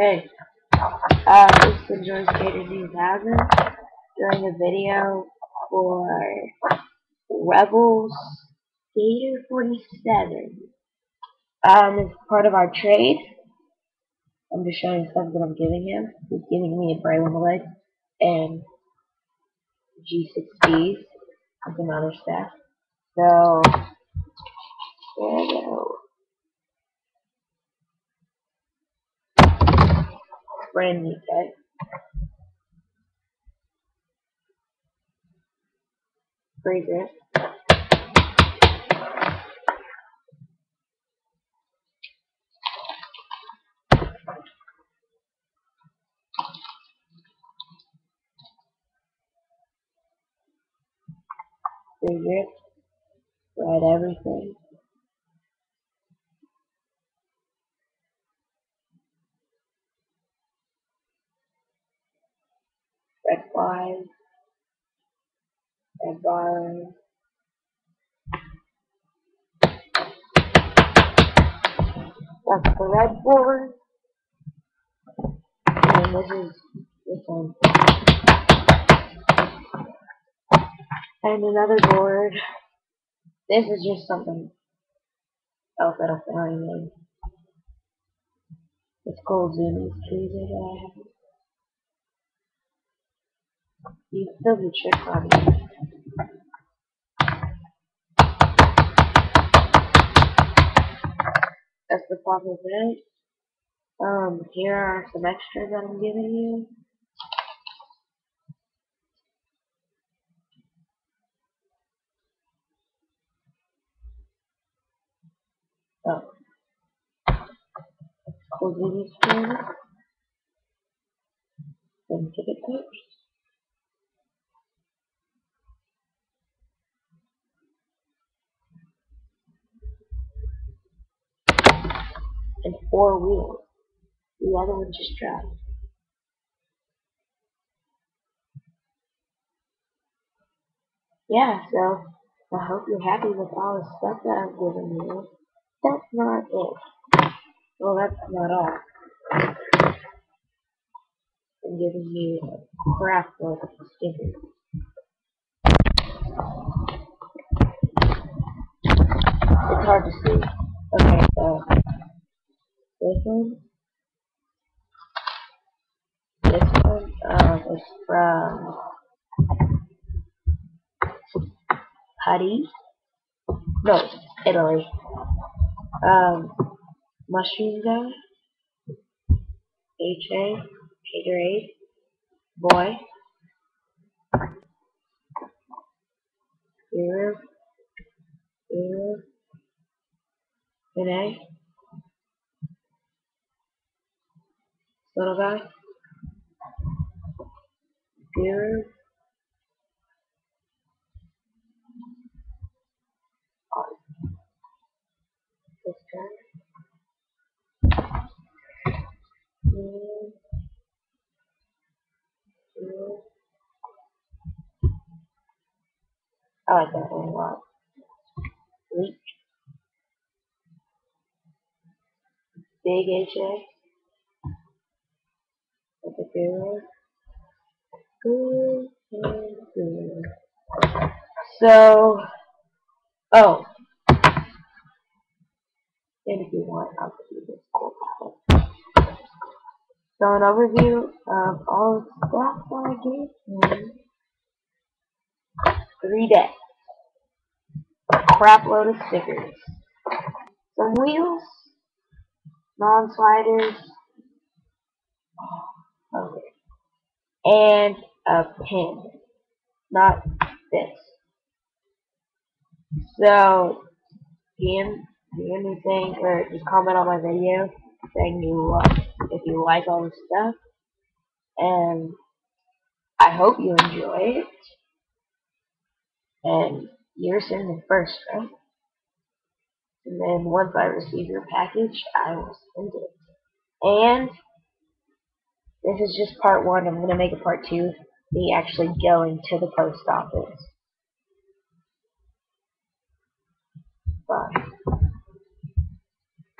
Hey, this is Enjoy Skater 2000 doing a video for Rebels Skater 47. It's part of our trade. I'm just showing stuff that I'm giving him. He's giving me a Braille leg and G6Bs and some other stuff. So, there we go. Brand new set. Freezer. Freezer. Write everything. Red flies. Red bars. That's the red board. And this is this one. And another board. This is just something else that I'm throwing in. It's called Zoomies Cruiser that I have. You can still do tricks on it. That's the pop of it. Here are some extras that I'm giving you. Oh, it's called Zoomies Cruiser. Some ticket clips. And 4 wheels. The other one just dropped. Yeah, so I hope you're happy with all the stuff that I'm giving you. That's not it. Well, that's not all. I'm giving you a crap load of stickers. It's hard to see. Okay, so this one is from Putty. No, Italy. Mushroom guy. HA. Haterade. Boy. Guru. Guru. Vinay. Little guy. Guru. Oh, this guy. Guru. Guru. I like that one a lot. Leak. Big HA. With the Guru. Guru. Guru. So, oh, and if you want, I'll give you this cool palette. So an overview of all the stuff that I gave him. 3 decks. A crap load of stickers. Some wheels. Non-sliders. Okay. And a pin. Not this. So, DM me saying, or just comment on my video saying if you like all this stuff. And I hope you enjoy it. And you're sending first, right? And then once I receive your package, I will send it. And this is just part 1. I'm going to make a part 2. Me actually going to the post office. Bye.